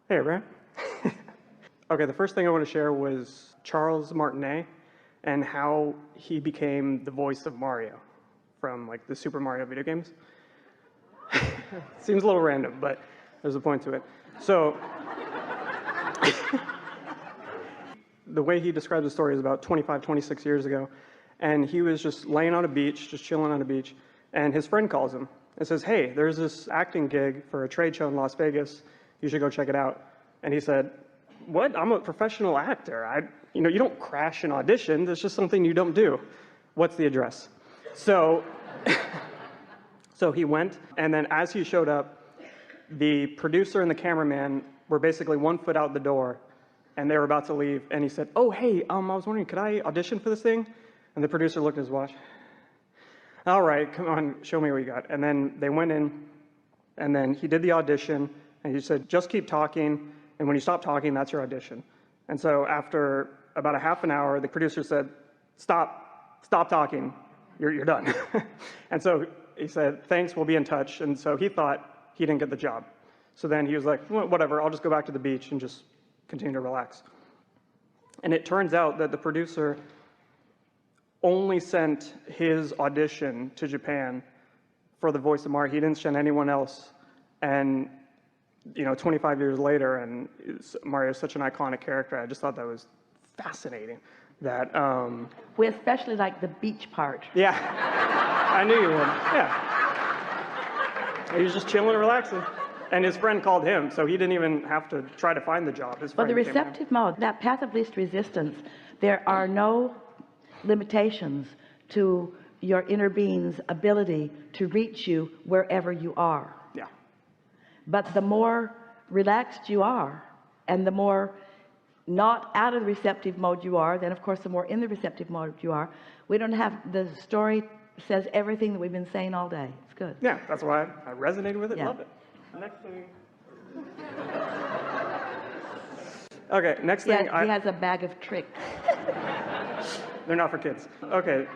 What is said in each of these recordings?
Hey, Ryan. Okay, the first thing I want to share was Charles Martinet and how he became the voice of Mario from like the Super Mario video games. Seems a little random, but there's a point to it. So, the way he describes the story is about 25, 26 years ago, and he was just laying on a beach, just chilling on a beach, and his friend calls him and says, "Hey, there's this acting gig for a trade show in Las Vegas. You should go check it out." And he said, "What? I'm a professional actor. You don't crash an audition. That's just something you don't do. What's the address?" So, so he went, and then as he showed up, the producer and the cameraman were basically 1 foot out the door, and they were about to leave. And he said, "Oh, hey, I was wondering, could I audition for this thing?" And the producer looked at his watch. "All right, come on, show me what you got." And then they went in, and then he did the audition, and he said, "Just keep talking, and when you stop talking, that's your audition." And so after about a half an hour, the producer said, stop talking, you're done." And so he said, "Thanks, we'll be in touch." And so he thought he didn't get the job. So then he was like, "Well, whatever, I'll just go back to the beach and just continue to relax." And it turns out that the producer only sent his audition to Japan for the voice of Mario. He didn't send anyone else. And 25 years later, and Mario is such an iconic character, I just thought that was fascinating. That We especially like the beach part. yeah, I knew you would. Yeah, he was just chilling and relaxing, and his friend called him, so he didn't even have to try to find the job. His Well, friend the came to him. receptive mode, that path of least resistance, there are no limitations to your inner being's ability to reach you wherever you are. Yeah. But the more relaxed you are, and the more not out of the receptive mode you are, then of course the more in the receptive mode you are. We don't have, the story says everything that we've been saying all day. It's good. Yeah, that's why I resonated with it. Yeah. Love it. Next thing. Okay, next thing. He has a bag of tricks. They're not for kids. Okay,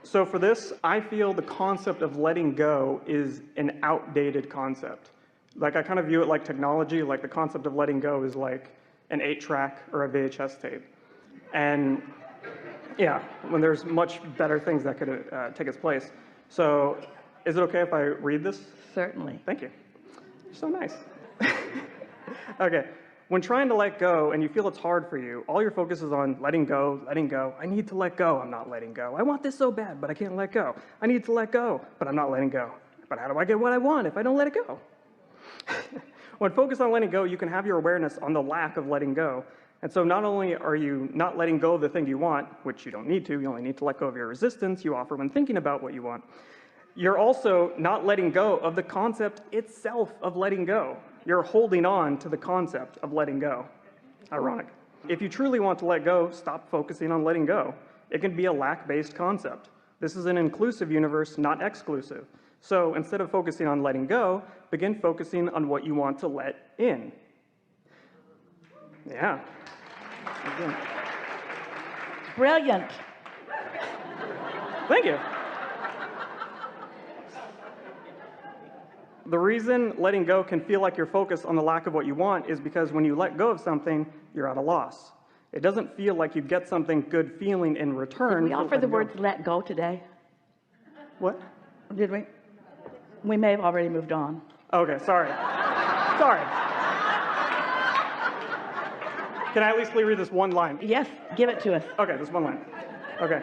so for this, I feel the concept of letting go is an outdated concept. Like, I kind of view it like technology. Like, the concept of letting go is like an 8-track or a VHS tape. And yeah, when there's much better things that could take its place. So is it okay if I read this? Certainly. Thank you. You're so nice. Okay. When trying to let go and you feel it's hard for you, all your focus is on letting go, letting go. I need to let go, I'm not letting go. I want this so bad, but I can't let go. I need to let go, but I'm not letting go. But how do I get what I want if I don't let it go? When focused on letting go, you can have your awareness on the lack of letting go. And so not only are you not letting go of the thing you want, which you don't need to, you only need to let go of your resistance you offer when thinking about what you want, you're also not letting go of the concept itself of letting go. You're holding on to the concept of letting go. Ironic. If you truly want to let go, stop focusing on letting go. It can be a lack-based concept. This is an inclusive universe, not exclusive. So instead of focusing on letting go, begin focusing on what you want to let in. Yeah. Again. Brilliant. Thank you. The reason letting go can feel like you're focused on the lack of what you want is because when you let go of something, you're at a loss. It doesn't feel like you get something good feeling in return. Did we offer the words let go today? What? Did we? We may have already moved on. Okay, sorry. Sorry. Can I at least read this one line? Yes, give it to us. Okay, this one line. Okay.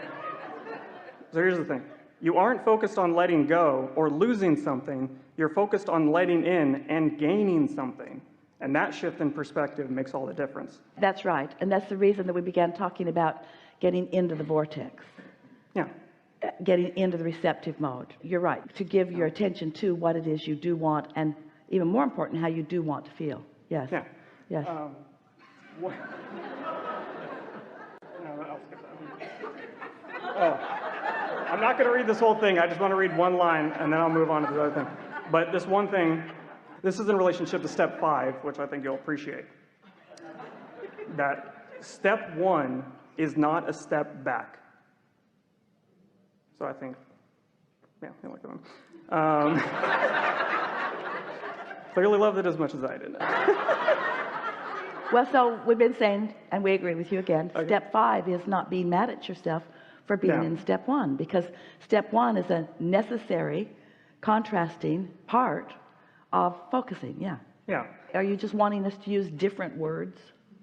So here's the thing. You aren't focused on letting go or losing something. You're focused on letting in and gaining something. And that shift in perspective makes all the difference. That's right. And that's the reason that we began talking about getting into the vortex. Yeah. Getting into the receptive mode. You're right. To give your attention to what it is you do want, and even more important, how you do want to feel. Yes. Yeah. Yes. What? No, I'll skip that. Oh. I'm not going to read this whole thing. I just want to read one line, and then I'll move on to the other thing. But this one thing, this is in relationship to step 5, which I think you'll appreciate. That step 1 is not a step back. So I think, yeah, I like that one. Clearly loved it as much as I did. Well, so we've been saying, and we agree with you again, Okay. step 5 is not being mad at yourself for being Yeah. in step 1, because step 1 is a necessary contrasting part of focusing. Yeah. Yeah. Are you just wanting us to use different words?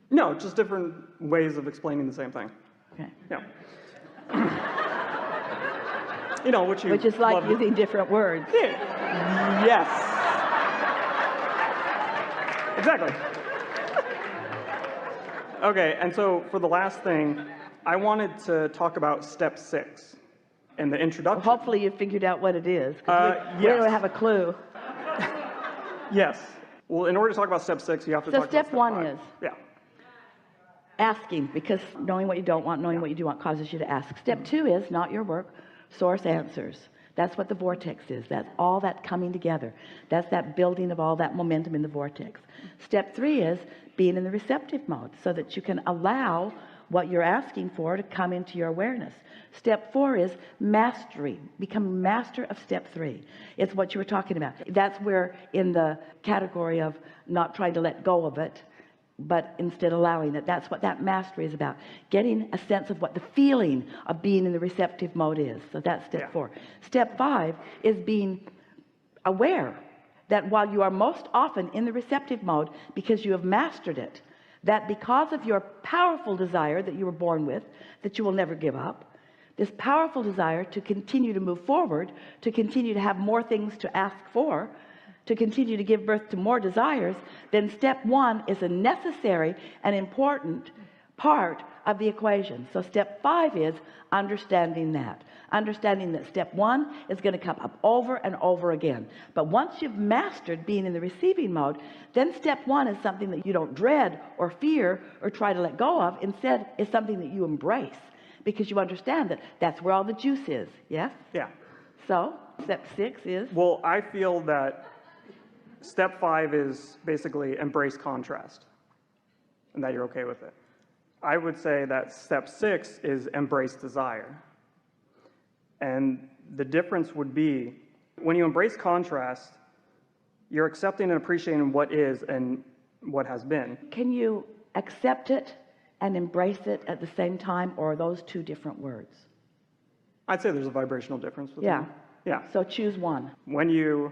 No, just different ways of explaining the same thing. Okay. Yeah. You know, which is like love to- using different words. Yes. Exactly. Okay, and so for the last thing, I wanted to talk about step 6 in the introduction. Hopefully you figured out what it is, 'cause we yes. don't have a clue. Yes. Well, in order to talk about step 6, you have to So talk about step 1 5. is Yeah. asking, because knowing what you don't want, knowing what you do want causes you to ask. Step 2 is not your work, source answers. That's what the vortex is. That's all that coming together. That's that building of all that momentum in the vortex. Step 3 is being in the receptive mode so that you can allow what you're asking for to come into your awareness. Step 4 is mastery. Become master of step 3. It's what you were talking about. That's where in the category of not trying to let go of it, but instead allowing it. That's what that mastery is about. Getting a sense of what the feeling of being in the receptive mode is. So that's step 4. Step 5 is being aware that while you are most often in the receptive mode because you have mastered it, that because of your powerful desire that you were born with, that you will never give up, this powerful desire to continue to move forward, to continue to have more things to ask for, to continue to give birth to more desires, then step 1 is a necessary and important part of the equation. So step 5 is understanding that step 1 is going to come up over and over again. But once you've mastered being in the receiving mode, then step 1 is something that you don't dread or fear or try to let go of. Instead, it's something that you embrace because you understand that that's where all the juice is. Yes? Yeah. So step 6 is? Well, I feel that step 5 is basically embrace contrast and that you're okay with it. I would say that step 6 is embrace desire. And the difference would be when you embrace contrast, you're accepting and appreciating what is and what has been. Can you accept it and embrace it at the same time, or are those two different words? I'd say there's a vibrational difference between them. Yeah. So choose one. When you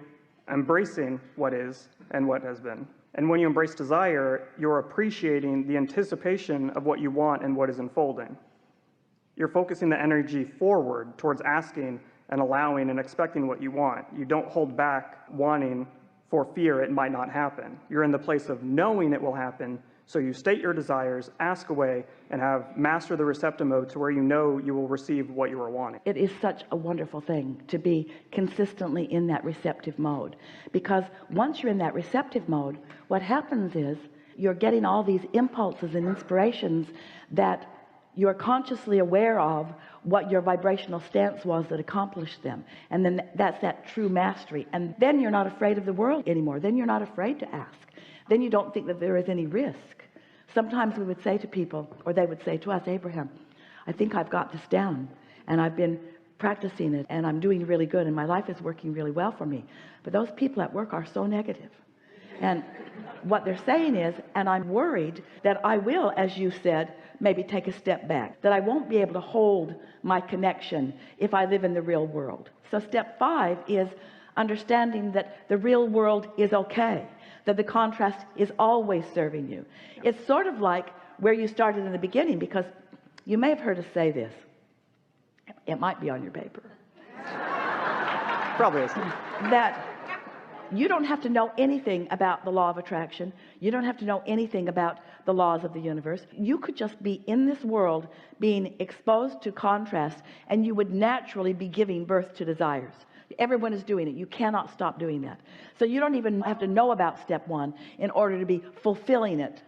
embracing what is and what has been, and when you embrace desire, you're appreciating the anticipation of what you want and what is unfolding. You're focusing the energy forward towards asking and allowing and expecting what you want. You don't hold back wanting for fear it might not happen. You're in the place of knowing it will happen, so you state your desires, ask away, and have master the receptive mode to where you know you will receive what you are wanting. It is such a wonderful thing to be consistently in that receptive mode, because once you're in that receptive mode, what happens is you're getting all these impulses and inspirations that you're consciously aware of what your vibrational stance was that accomplished them. And then that's that true mastery. And then you're not afraid of the world anymore. Then you're not afraid to ask. Then you don't think that there is any risk. Sometimes we would say to people, or they would say to us, Abraham, I think I've got this down and I've been practicing it and I'm doing really good and my life is working really well for me. But those people at work are so negative. And what they're saying is, and I'm worried that I will, as you said, maybe take a step back, that I won't be able to hold my connection if I live in the real world. So step 5 is understanding that the real world is okay, that the contrast is always serving you. It's sort of like where you started in the beginning, because you may have heard us say this. It might be on your paper. Probably is. That you don't have to know anything about the law of attraction. You don't have to know anything about the laws of the universe. You could just be in this world being exposed to contrast, and you would naturally be giving birth to desires. Everyone is doing it. You cannot stop doing that. So you don't even have to know about step 1 in order to be fulfilling it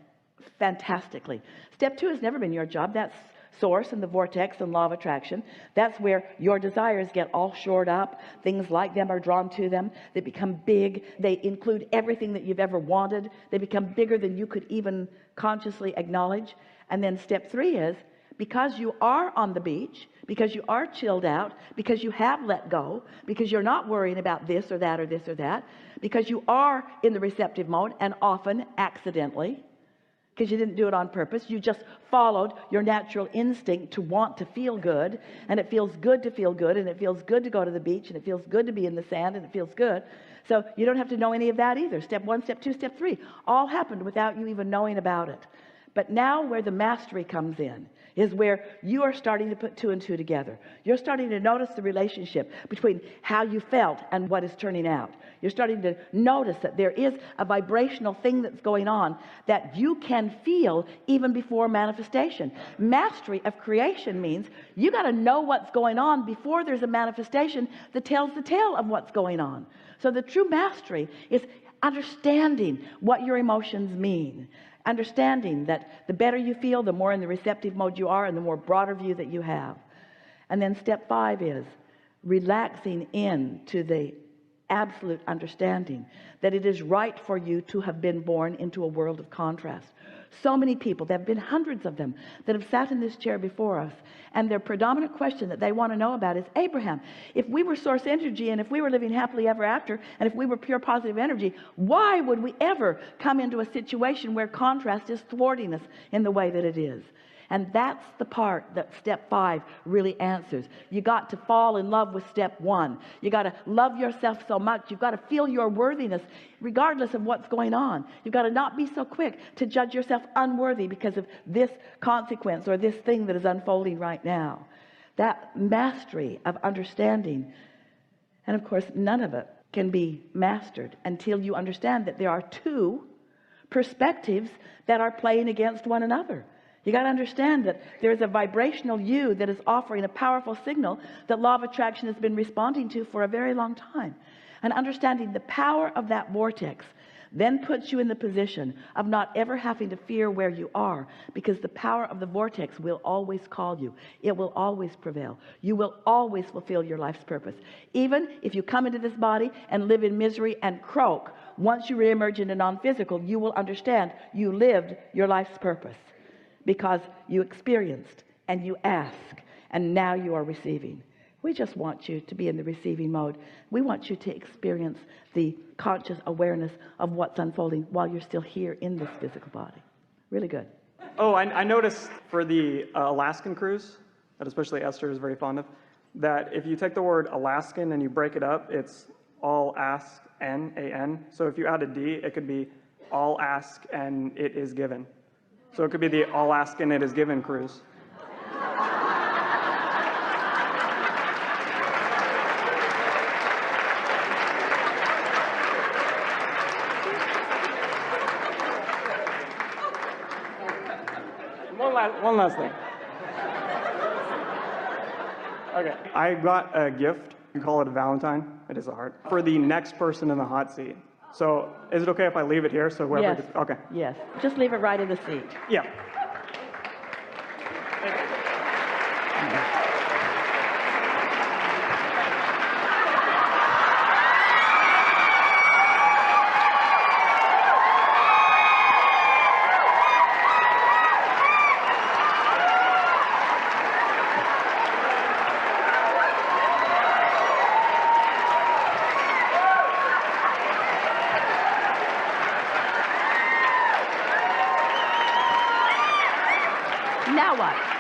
fantastically. Step 2 has never been your job. That's source and the vortex and law of attraction. That's where your desires get all shored up. Things like them are drawn to them. They become big. They include everything that you've ever wanted. They become bigger than you could even consciously acknowledge. And then step 3 is, because you are on the beach, because you are chilled out, because you have let go, because you're not worrying about this or that or this or that, because you are in the receptive mode, and often accidentally, because you didn't do it on purpose. You just followed your natural instinct to want to feel good, and it feels good to feel good, and it feels good to go to the beach, and it feels good to be in the sand, and it feels good. So you don't have to know any of that either. Step 1, step 2, step 3 all happened without you even knowing about it. But now where the mastery comes in is where you are starting to put 2 and 2 together. You're starting to notice the relationship between how you felt and what is turning out. You're starting to notice that there is a vibrational thing that's going on that you can feel even before manifestation. Mastery of creation means you got to know what's going on before there's a manifestation that tells the tale of what's going on. So the true mastery is understanding what your emotions mean. Understanding that the better you feel, the more in the receptive mode you are, and the more broader view that you have. And then step 5 is relaxing into the absolute understanding that it is right for you to have been born into a world of contrast. So many people, there have been hundreds of them that have sat in this chair before us, and their predominant question that they want to know about is, Abraham, if we were source energy, and if we were living happily ever after, and if we were pure positive energy, why would we ever come into a situation where contrast is thwarting us in the way that it is? And that's the part that step 5 really answers. You got to fall in love with step 1. You got to love yourself so much. You've got to feel your worthiness regardless of what's going on. You've got to not be so quick to judge yourself unworthy because of this consequence or this thing that is unfolding right now. That mastery of understanding. And of course, none of it can be mastered until you understand that there are 2 perspectives that are playing against one another. You got to understand that there's a vibrational you that is offering a powerful signal that law of attraction has been responding to for a very long time. And understanding the power of that vortex then puts you in the position of not ever having to fear where you are, because the power of the vortex will always call you. It will always prevail. You will always fulfill your life's purpose. Even if you come into this body and live in misery and croak, once you reemerge into non-physical, you will understand you lived your life's purpose. Because you experienced and you ask, and now you are receiving. We just want you to be in the receiving mode. We want you to experience the conscious awareness of what's unfolding while you're still here in this physical body. Really good. Oh, I noticed for the Alaskan cruise, that especially Esther is very fond of, that if you take the word Alaskan and you break it up, it's all ask, N-A-N. So if you add a D, it could be all ask and it is given. So it could be the all ask and it is given cruise. One last thing. Okay, I got a gift. You call it a Valentine. It is a heart. For the next person in the hot seat. So is it okay if I leave it here? So whoever Yes. gets, okay. Yes. Just leave it right in the seat. Yeah. Now what?